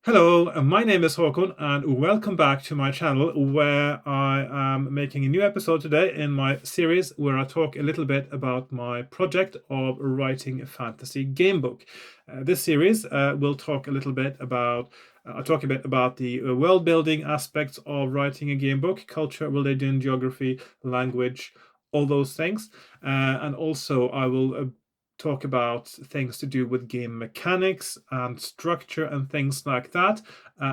Hello, my name is Hakon, and welcome back to my channel where I am making a new episode today in my series where I talk a little bit about my project of writing a fantasy game book. This series will talk a little bit about I'll talk a bit about the world building aspects of writing a game book, culture, religion, geography, language, all those things. And also I will talk about things to do with game mechanics and structure and things like that,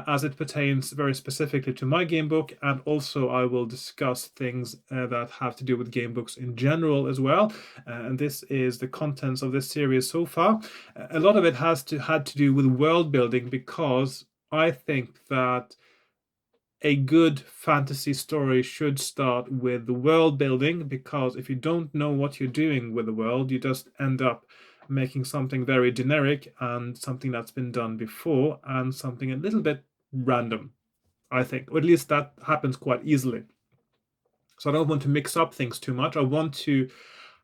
as it pertains very specifically to my game book. And also I will discuss things that have to do with game books in general as well. And this is the contents of this series so far. A lot of it had to do with world building, because I think that a good fantasy story should start with the world building, because if you don't know what you're doing with the world, you just end up making something very generic and something that's been done before and something a little bit random, I think. Or at least that happens quite easily. So I don't want to mix up things too much. I want to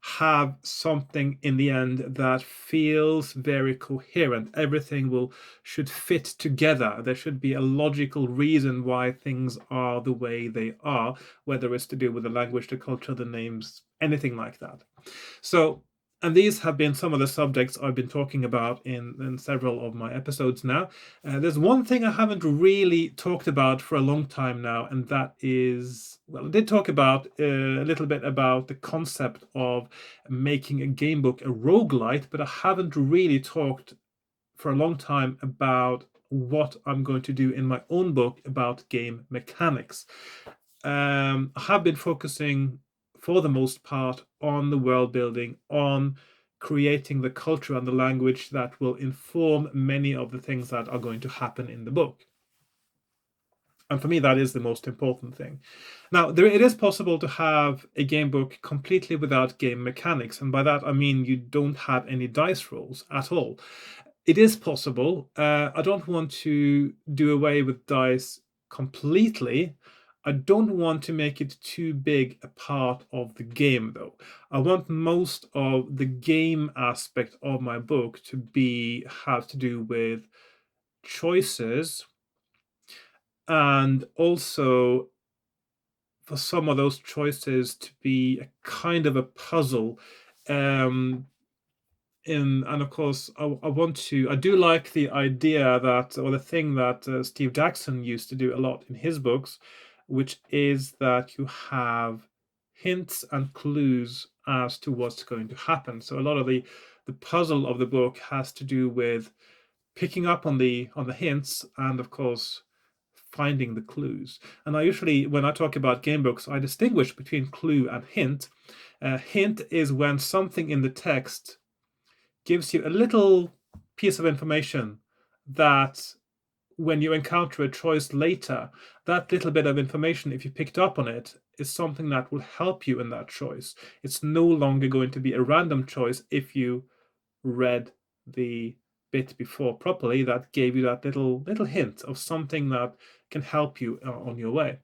have something in the end that feels very coherent. Everything should fit together. There should be a logical reason why things are the way they are, whether it's to do with the language, the culture, the names, anything like that. So, and these have been some of the subjects I've been talking about in several of my episodes now. There's one thing I haven't really talked about for a long time now, and that is, well, I did talk about a little bit about the concept of making a game book a roguelite, but I haven't really talked for a long time about what I'm going to do in my own book about game mechanics. I have been focusing for the most part on the world building, on creating the culture and the language that will inform many of the things that are going to happen in the book. And for me, that is the most important thing. Now, it is possible to have a game book completely without game mechanics. And by that, I mean you don't have any dice rolls at all. It is possible. I don't want to do away with dice completely. I don't want to make it too big a part of the game, though. I want most of the game aspect of my book to have to do with choices, and also for some of those choices to be a kind of a puzzle. And of course, I do like the idea that, or the thing that Steve Jackson used to do a lot in his books, which is that you have hints and clues as to what's going to happen. So a lot of the puzzle of the book has to do with picking up on the hints and, of course, finding the clues. And I usually, when I talk about game books, I distinguish between clue and hint. Hint is when something in the text gives you a little piece of information that when you encounter a choice later, that little bit of information, if you picked up on it, is something that will help you in that choice. It's no longer going to be a random choice if you read the bit before properly that gave you that little hint of something that can help you on your way.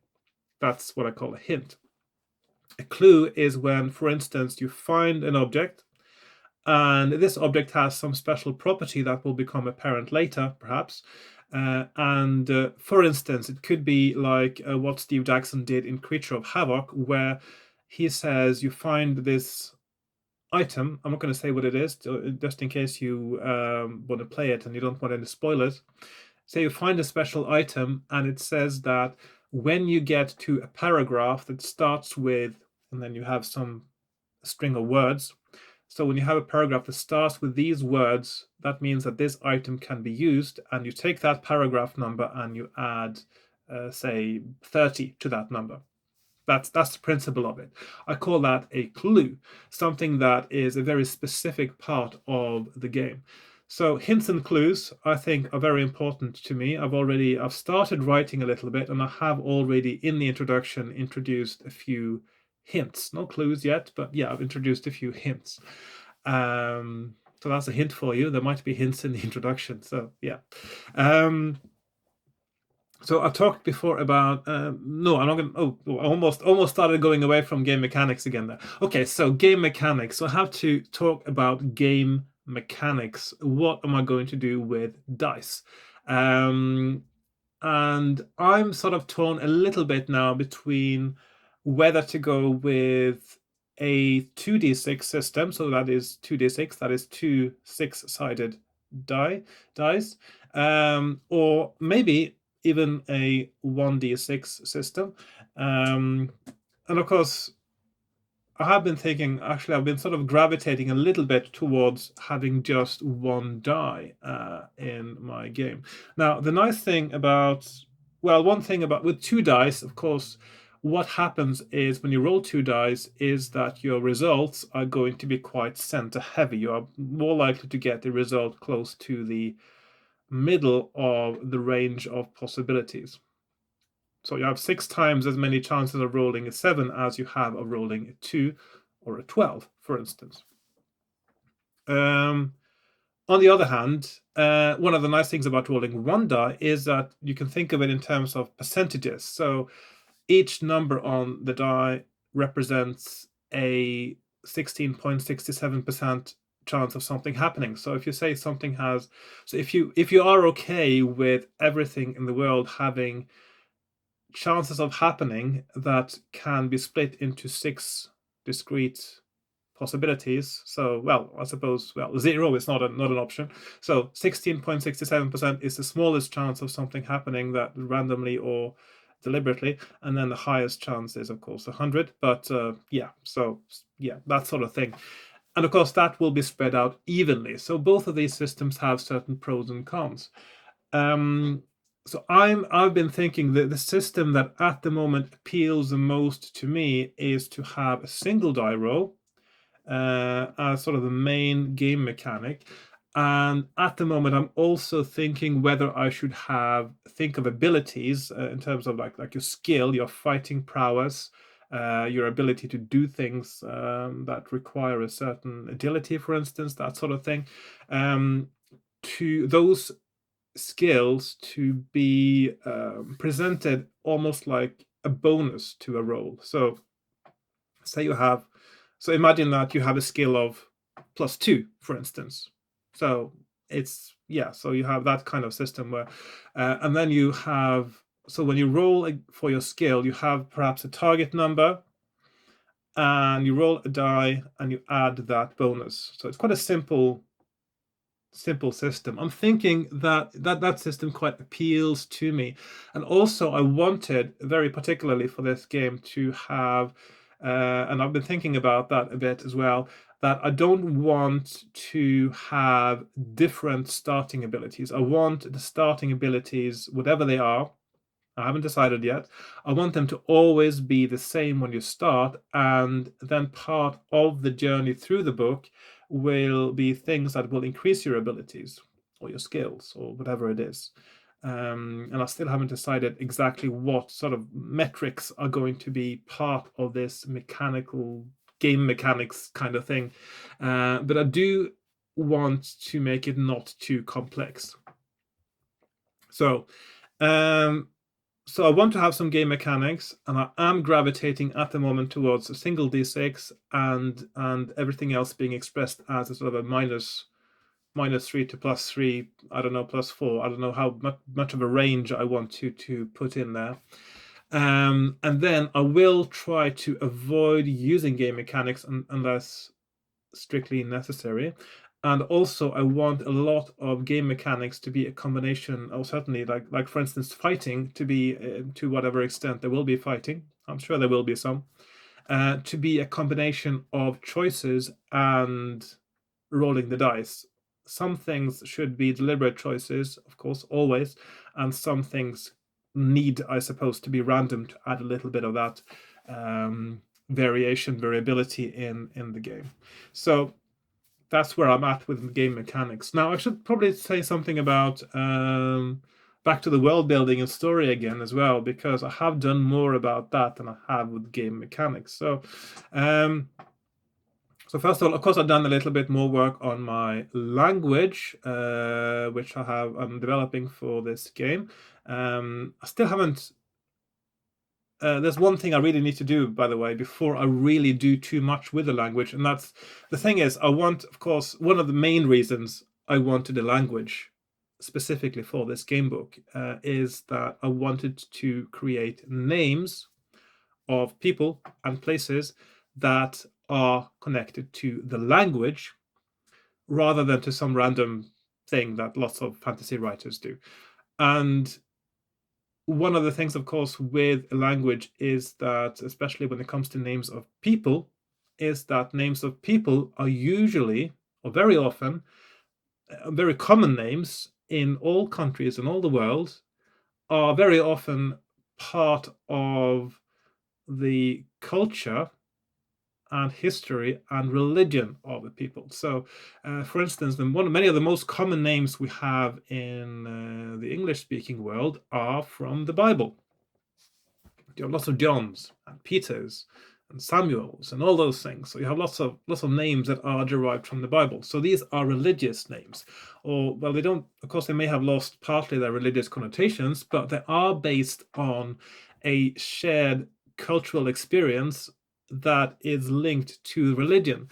That's what I call a hint. A clue is when, for instance, you find an object, and this object has some special property that will become apparent later, perhaps. For instance, it could be like what Steve Jackson did in Creature of Havoc, where he says you find this item. I'm not going to say what it is, just in case you want to play it and you don't want any spoilers. Say you find a special item, and it says that when you get to a paragraph that starts with, and then you have some string of words. So when you have a paragraph that starts with these words, that means that this item can be used, and you take that paragraph number and you add, say, 30 to that number. That's the principle of it. I call that a clue, something that is a very specific part of the game. So hints and clues, I think, are very important to me. I've started writing a little bit, and I have already in the introduction introduced a few hints. No clues yet, but yeah, I've introduced a few hints. So that's a hint for you. There might be hints in the introduction. So yeah. So I talked before about no, I'm not gonna. I almost started going away from game mechanics again there. Okay, so game mechanics. So I have to talk about game mechanics. What am I going to do with dice? And I'm sort of torn a little bit now between whether to go with a 2d6 system, so that is 2d6, that is two six-sided dice, or maybe even a 1d6 system. And of course, I have been thinking, actually, I've been sort of gravitating a little bit towards having just one die in my game. Now, the nice thing about, well, one thing about with two dice, of course, what happens is when you roll two dice is that your results are going to be quite center heavy. You are more likely to get a result close to the middle of the range of possibilities. So you have 6 times as many chances of rolling a 7 as you have of rolling a 2 or a 12, for instance. On the other hand, one of the nice things about rolling one die is that you can think of it in terms of percentages. So each number on the die represents a 16.67% chance of something happening. So if you say something has, so if you are okay with everything in the world having chances of happening that can be split into 6 discrete possibilities. So, well, I suppose, well, 0 is not an option. So 16.67% is the smallest chance of something happening that randomly or deliberately, and then the highest chance is, of course, 100. But yeah, so yeah, that sort of thing. And of course, that will be spread out evenly. So both of these systems have certain pros and cons. So I've been thinking that the system that at the moment appeals the most to me is to have a single die roll as sort of the main game mechanic. And at the moment, I'm also thinking whether I should think of abilities in terms of like your skill, your fighting prowess, your ability to do things that require a certain agility, for instance, that sort of thing. To those skills to be presented almost like a bonus to a roll. So say you have, so imagine that you have a skill of +2, for instance. So it's, yeah, so you have that kind of system where, and then you have, so when you roll for your skill, you have perhaps a target number and you roll a die and you add that bonus. So it's quite a simple system. I'm thinking that system quite appeals to me. And also I wanted very particularly for this game to have, and I've been thinking about that a bit as well, that I don't want to have different starting abilities. I want the starting abilities, whatever they are, I haven't decided yet. I want them to always be the same when you start, and then part of the journey through the book will be things that will increase your abilities or your skills or whatever it is. And I still haven't decided exactly what sort of metrics are going to be part of this mechanical game mechanics kind of thing. But I do want to make it not too complex. So I want to have some game mechanics, and I am gravitating at the moment towards a single d6 and everything else being expressed as a sort of a -3 to +3, I don't know, +4. I don't know how much of a range I want to put in there. And then I will try to avoid using game mechanics unless strictly necessary. And also I want a lot of game mechanics to be a combination, or certainly like for instance fighting to be to whatever extent there will be fighting, I'm sure there will be some, to be a combination of choices and rolling the dice. Some things should be deliberate choices, of course, always, and some things need, I suppose, to be random to add a little bit of that variability in the game. So that's where I'm at with game mechanics. Now, I should probably say something about back to the world building and story again as well, because I have done more about that than I have with game mechanics. So first of all, of course, I've done a little bit more work on my language, which I'm developing for this game. I still haven't. There's one thing I really need to do, by the way, before I really do too much with the language, and that's the thing is I want, of course, one of the main reasons I wanted a language specifically for this game book is that I wanted to create names of people and places that are connected to the language rather than to some random thing that lots of fantasy writers do. And one of the things, of course, with language is that, especially when it comes to names of people, is that names of people are usually, or very often, very common names in all countries in all the world, are very often part of the culture and history and religion of the people. So, for instance, many of the most common names we have in the English-speaking world are from the Bible. You have lots of Johns and Peters and Samuels and all those things. So you have lots of names that are derived from the Bible. So these are religious names, or well, they don't. Of course, they may have lost partly their religious connotations, but they are based on a shared cultural experience that is linked to religion.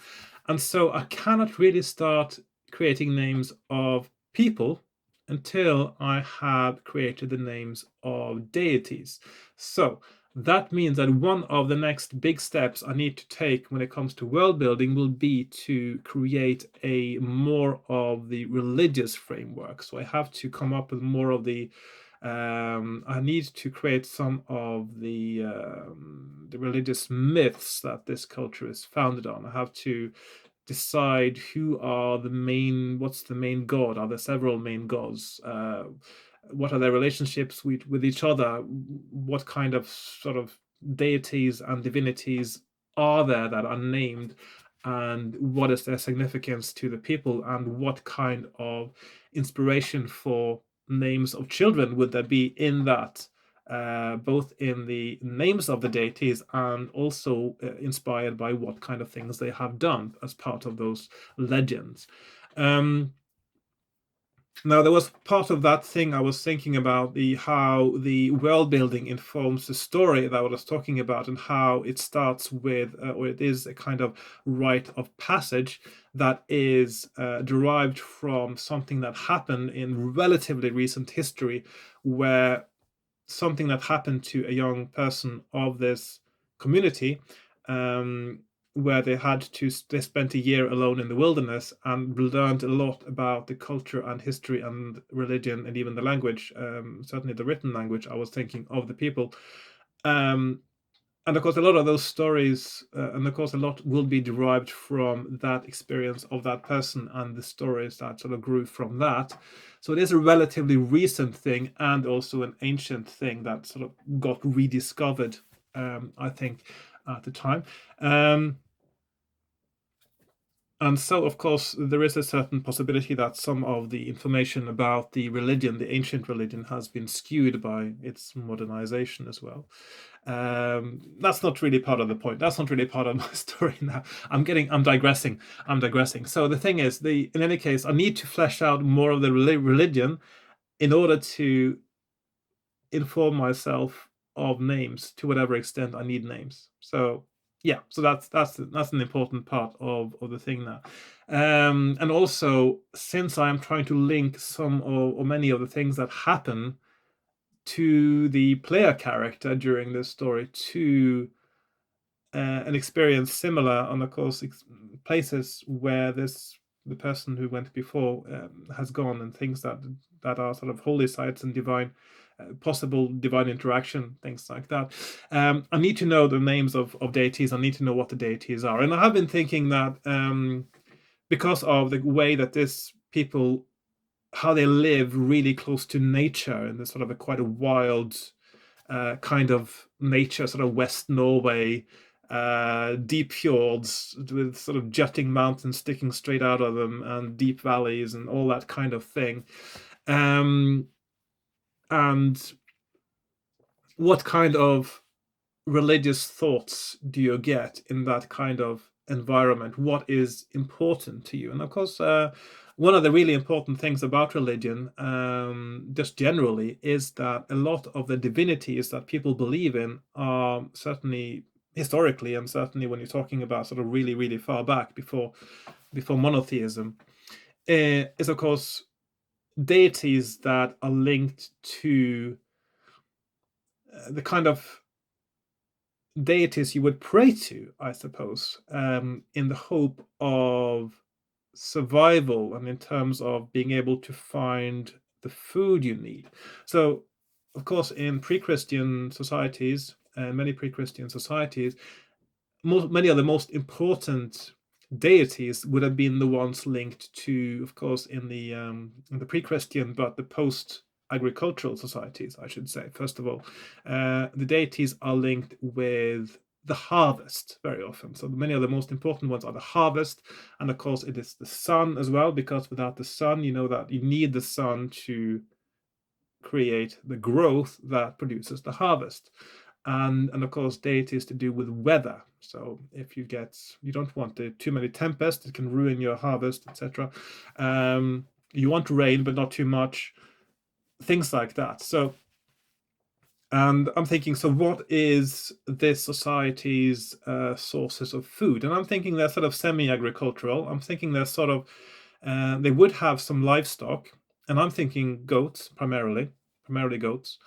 And so I cannot really start creating names of people until I have created the names of deities. So that means that one of the next big steps I need to take when it comes to world building will be to create a more of the religious framework. So I have to come up with more of the I need to create some of the religious myths that this culture is founded on. I have to decide what's the main god. Are there several main gods? What are their relationships with each other? What kind of sort of deities and divinities are there that are named? And what is their significance to the people? And what kind of inspiration for names of children would there be in that? Both in the names of the deities and also inspired by what kind of things they have done as part of those legends. Now, there was part of that thing I was thinking about how the world building informs the story that I was talking about, and how it starts with, or it is a kind of rite of passage that is derived from something that happened in relatively recent history, where something that happened to a young person of this community, where they spent a year alone in the wilderness and learned a lot about the culture and history and religion and even the language, certainly the written language, I was thinking, of the people. And of course, a lot of those stories, and of course, a lot will be derived from that experience of that person and the stories that sort of grew from that. So it is a relatively recent thing and also an ancient thing that sort of got rediscovered, I think, at the time. And so, of course, there is a certain possibility that some of the information about the religion, the ancient religion, has been skewed by its modernization as well. That's not really part of the point. That's not really part of my story now. I'm digressing. So the thing is, in any case, I need to flesh out more of the religion in order to inform myself of names to whatever extent I need names. So yeah, so that's an important part of the thing now. And also, since I am trying to link some or many of the things that happen to the player character during this story to an experience similar, and of course places where the person who went before has gone, and things that are sort of holy sites and divine possible divine interaction, things like that. I need to know the names of deities. I need to know what the deities are. And I have been thinking that because of the way that this people, how they live really close to nature in this sort of quite a wild kind of nature, sort of West Norway, deep fjords with sort of jutting mountains sticking straight out of them, and deep valleys and all that kind of thing. And what kind of religious thoughts do you get in that kind of environment? What is important to you? And of course, one of the really important things about religion, just generally, is that a lot of the divinities that people believe in are certainly historically, and certainly when you're talking about sort of really, really far back before monotheism, is of course deities that are linked to the kind of deities you would pray to, I suppose, in the hope of survival and in terms of being able to find the food you need. So, of course, in pre-Christian societies, many pre-Christian societies, many of the most important deities would have been the ones linked to, of course, in the pre-Christian, but the post-agricultural societies, I should say. First of all, the deities are linked with the harvest very often. So many of the most important ones are the harvest, and of course, it is the sun as well, because without the sun, you know that you need the sun to create the growth that produces the harvest. And of course, deities to do with weather. So if you don't want too many tempests, it can ruin your harvest, etc. You want rain, but not too much, things like that. So, and I'm thinking, so what is this society's sources of food? And I'm thinking they're sort of semi-agricultural. I'm thinking they're sort of, they would have some livestock, and I'm thinking goats primarily goats,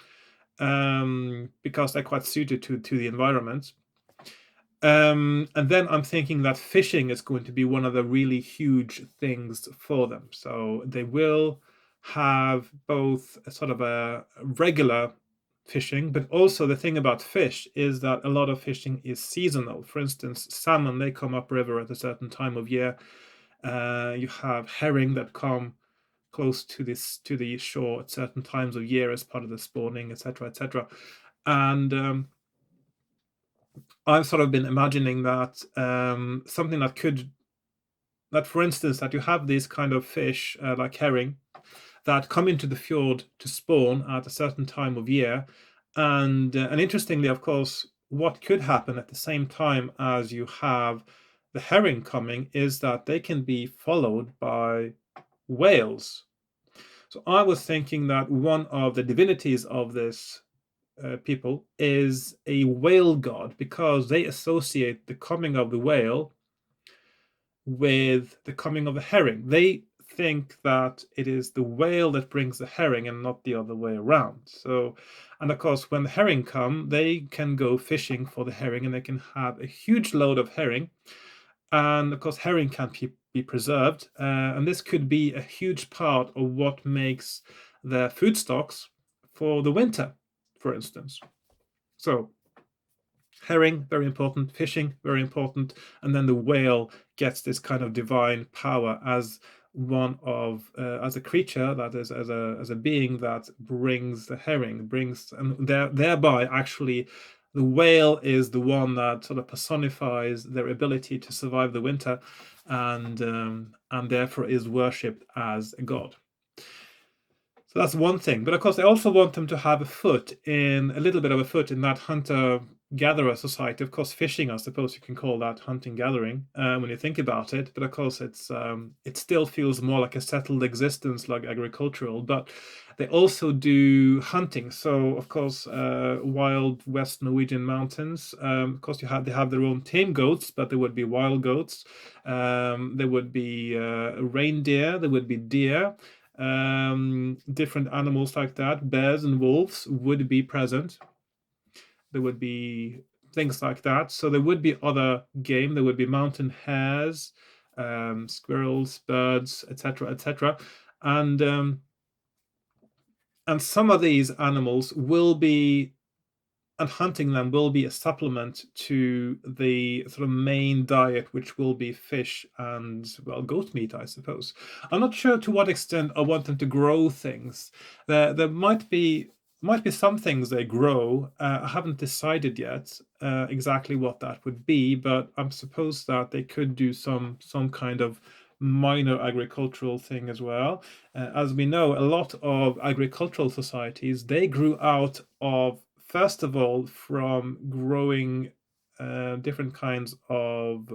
because they're quite suited to the environment. And then I'm thinking that fishing is going to be one of the really huge things for them. So they will have both a sort of a regular fishing, but also the thing about fish is that a lot of fishing is seasonal. For instance, salmon, they come upriver at a certain time of year. You have herring that come close to the shore at certain times of year as part of the spawning, etc., etc. And I've sort of been imagining that something that, for instance, that you have these kind of fish like herring that come into the fjord to spawn at a certain time of year, and interestingly, of course, what could happen at the same time as you have the herring coming is that they can be followed by whales. So I was thinking that one of the divinities of this people is a whale god, because they associate the coming of the whale with the coming of the herring. They think that it is the whale that brings the herring and not the other way around. So, and of course, when the herring come, they can go fishing for the herring and they can have a huge load of herring. And of course, herring can't be preserved. And this could be a huge part of what makes their food stocks for the winter, for instance. So herring, very important, fishing, very important, and then the whale gets this kind of divine power as one of as a creature, that is, as a being that brings the herring, and thereby actually the whale is the one that sort of personifies their ability to survive the winter, and therefore is worshipped as a god. So that's one thing. But of course, they also want them to have a little bit of a foot in that hunter-gatherer society. Of course, fishing, I suppose you can call that hunting-gathering when you think about it. But of course, it still feels more like a settled existence, like agricultural. But they also do hunting. So, of course, wild West Norwegian mountains. Of course, they have their own tame goats, but there would be wild goats. There would be reindeer. There would be deer. Different animals like that, bears and wolves would be present. There would be things like that. So there would be other game. There would be mountain hares, squirrels, birds, etc., etc. And some of these animals will be, and hunting them will be a supplement to the sort of main diet, which will be fish and, well, goat meat, I suppose. I'm not sure to what extent I want them to grow things. There might be some things they grow. I haven't decided yet exactly what that would be, but I suppose that they could do some kind of minor agricultural thing as well. As we know, a lot of agricultural societies, they grew out of, first of all, from growing different kinds of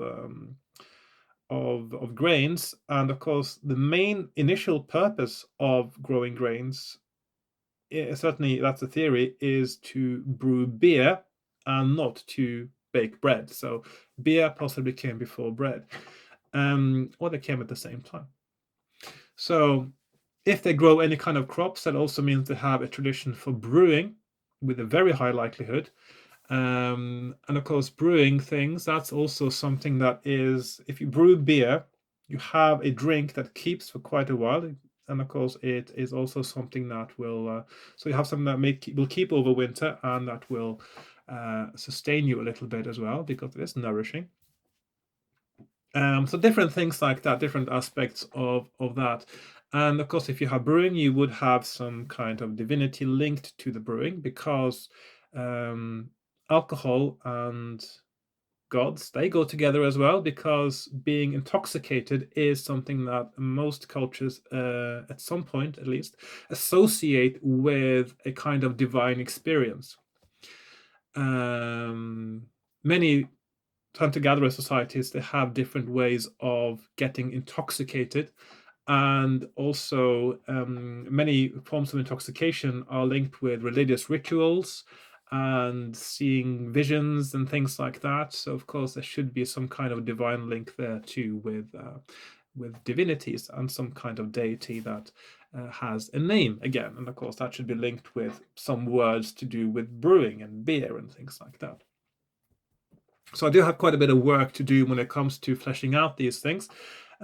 grains, and of course, the main initial purpose of growing grains, certainly that's the theory, is to brew beer and not to bake bread. So beer possibly came before bread, or they came at the same time. So If they grow any kind of crops, that also means they have a tradition for brewing with a very high likelihood. And of course, brewing things, that's also something that is, if you brew beer, you have a drink that keeps for quite a while. And of course, it is also something that will, so you have something that will keep over winter, and that will sustain you a little bit as well, because it is nourishing. So different things like that, different aspects of that. And of course, if you have brewing, you would have some kind of divinity linked to the brewing, because alcohol and gods, they go together as well, because being intoxicated is something that most cultures, at some point at least, associate with a kind of divine experience. Many hunter-gatherer societies, they have different ways of getting intoxicated, and also many forms of intoxication are linked with religious rituals and seeing visions and things like that. So of course there should be some kind of divine link there too, with divinities and some kind of deity that has a name again, and of course that should be linked with some words to do with brewing and beer and things like that. So I do have quite a bit of work to do when it comes to fleshing out these things.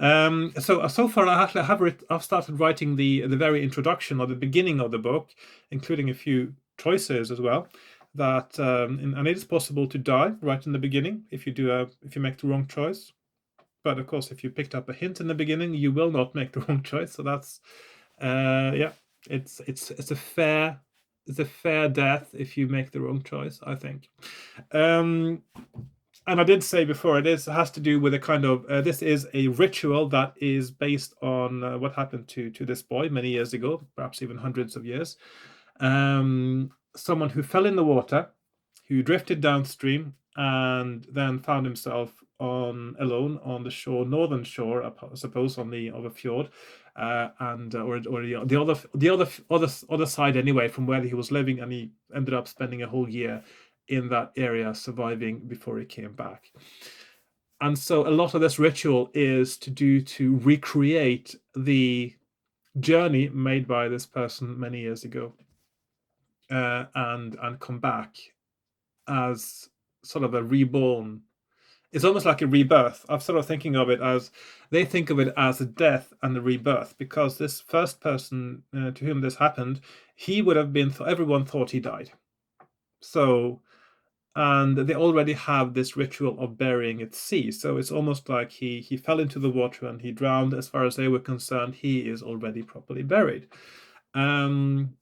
So far I've started writing the very introduction or the beginning of the book, including a few choices as well. That and it is possible to die right in the beginning if you make the wrong choice. But of course, if you picked up a hint in the beginning, you will not make the wrong choice. So that's yeah, it's a fair death if you make the wrong choice, I think. And I did say before, it has to do with a kind of this is a ritual that is based on what happened to this boy many years ago, perhaps even hundreds of years. Someone who fell in the water, who drifted downstream, and then found himself alone on the shore, northern shore, I suppose, of a fjord, and or the other side anyway from where he was living, and he ended up spending a whole year in that area, surviving before he came back. And so a lot of this ritual is to recreate the journey made by this person many years ago, and come back as sort of a reborn. It's almost like a rebirth. I'm sort of thinking of it as, they think of it as a death and a rebirth, because this first person to whom this happened, he would have been, everyone thought he died. So, and they already have this ritual of burying at sea. So it's almost like he fell into the water and he drowned. As far as they were concerned, he is already properly buried. And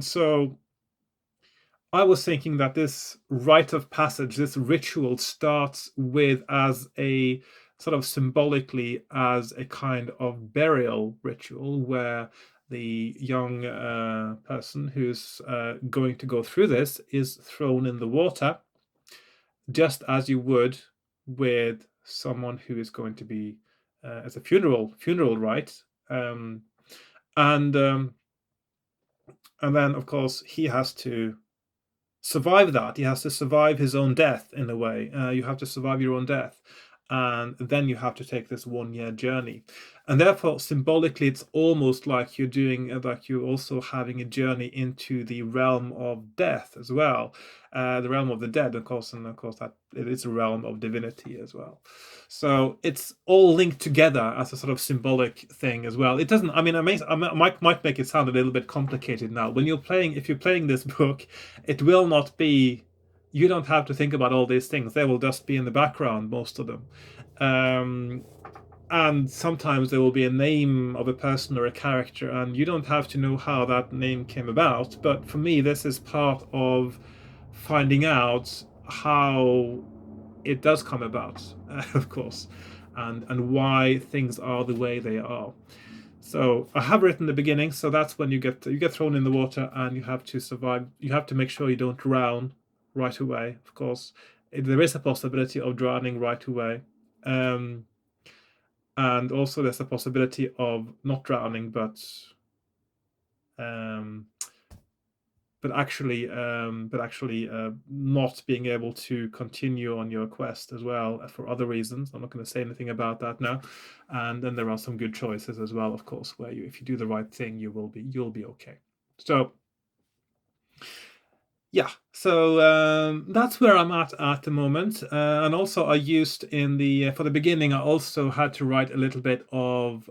so I was thinking that this rite of passage, this ritual, starts with as a sort of symbolically as a kind of burial ritual, where the young person who's going to go through this is thrown in the water, just as you would with someone who is going to be as a funeral rite. And then of course he has to survive that. He has to survive his own death in a way. You have to survive your own death, and then you have to take this 1-year journey. And therefore, symbolically, it's almost like you're doing, like you're also having a journey into the realm of death as well, the realm of the dead, of course, and of course that it is a realm of divinity as well. So it's all linked together as a sort of symbolic thing as well. It doesn't, I mean, I might make it sound a little bit complicated now. When if you're playing this book, it will not be, you don't have to think about all these things. They will just be in the background, most of them. And sometimes there will be a name of a person or a character, and you don't have to know how that name came about. But for me, this is part of finding out how it does come about, of course, and why things are the way they are. So I have written the beginning. So that's when you get thrown in the water, and you have to survive. You have to make sure you don't drown right away. Of course, there is a possibility of drowning right away, and also there's a possibility of not drowning, but but actually not being able to continue on your quest as well for other reasons. I'm not going to say anything about that now. And then there are some good choices as well, of course, where if you do the right thing, you'll be okay. So yeah, so that's where I'm at the moment. And also I used for the beginning, I also had to write a little bit of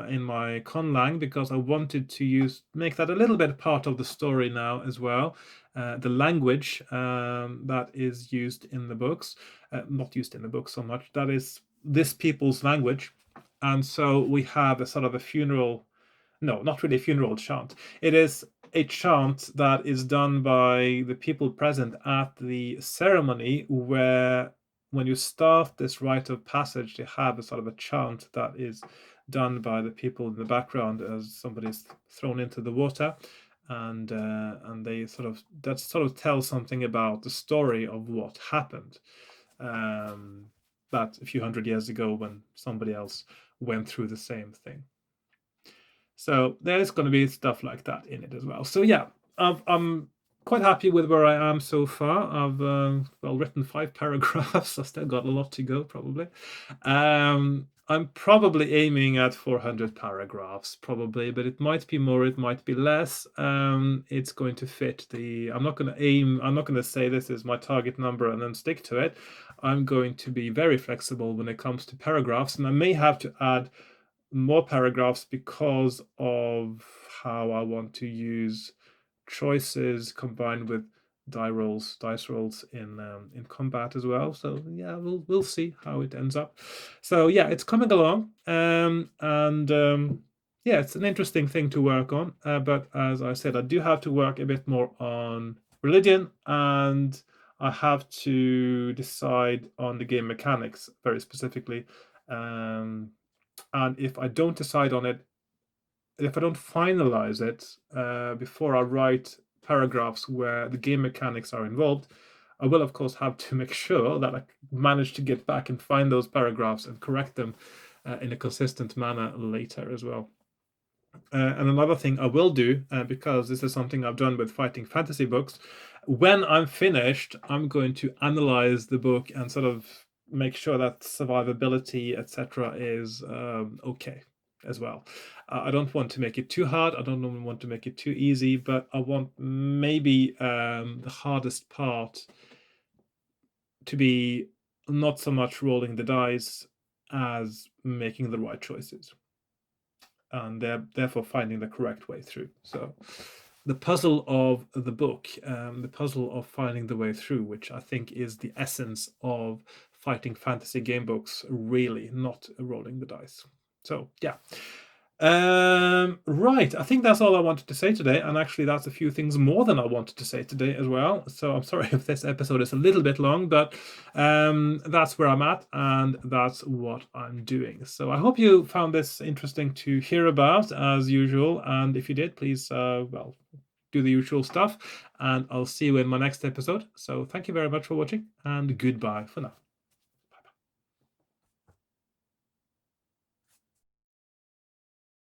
in my conlang, because I wanted to make that a little bit part of the story now as well. The language that is used in the books, not used in the book so much, that is this people's language. And so we have a sort of a funeral, no, not really a funeral chant. It is a chant that is done by the people present at the ceremony, where when you start this rite of passage, they have a sort of a chant that is done by the people in the background as somebody's thrown into the water, and they sort of tell something about the story of what happened that a few hundred years ago when somebody else went through the same thing. So there's going to be stuff like that in it as well. So yeah, I'm quite happy with where I am so far. I've written 5 paragraphs. I've still got a lot to go, probably. I'm probably aiming at 400 paragraphs, probably, but it might be more, it might be less. It's going to fit I'm not going to say this is my target number and then stick to it. I'm going to be very flexible when it comes to paragraphs, and I may have to add more paragraphs because of how I want to use choices combined with dice rolls in combat as well. So yeah, we'll see how it ends up. So yeah, it's coming along, yeah, it's an interesting thing to work on. But as I said, I do have to work a bit more on religion, and I have to decide on the game mechanics very specifically. And if I don't decide on it, if I don't finalize it before I write paragraphs where the game mechanics are involved, I will, of course, have to make sure that I manage to get back and find those paragraphs and correct them in a consistent manner later as well. And another thing I will do, because this is something I've done with fighting fantasy books, when I'm finished, I'm going to analyze the book and sort of make sure that survivability, etc., is okay as well. I don't want to make it too hard. I don't want to make it too easy, but I want maybe the hardest part to be not so much rolling the dice as making the right choices, and therefore finding the correct way through. So the puzzle of the book, the puzzle of finding the way through, which I think is the essence of fighting fantasy game books, really, not rolling the dice. So yeah. Right, I think that's all I wanted to say today, and actually that's a few things more than I wanted to say today as well. So I'm sorry if this episode is a little bit long, but that's where I'm at, and that's what I'm doing. So I hope you found this interesting to hear about, as usual, and if you did, please do the usual stuff, and I'll see you in my next episode. So thank you very much for watching, and goodbye for now.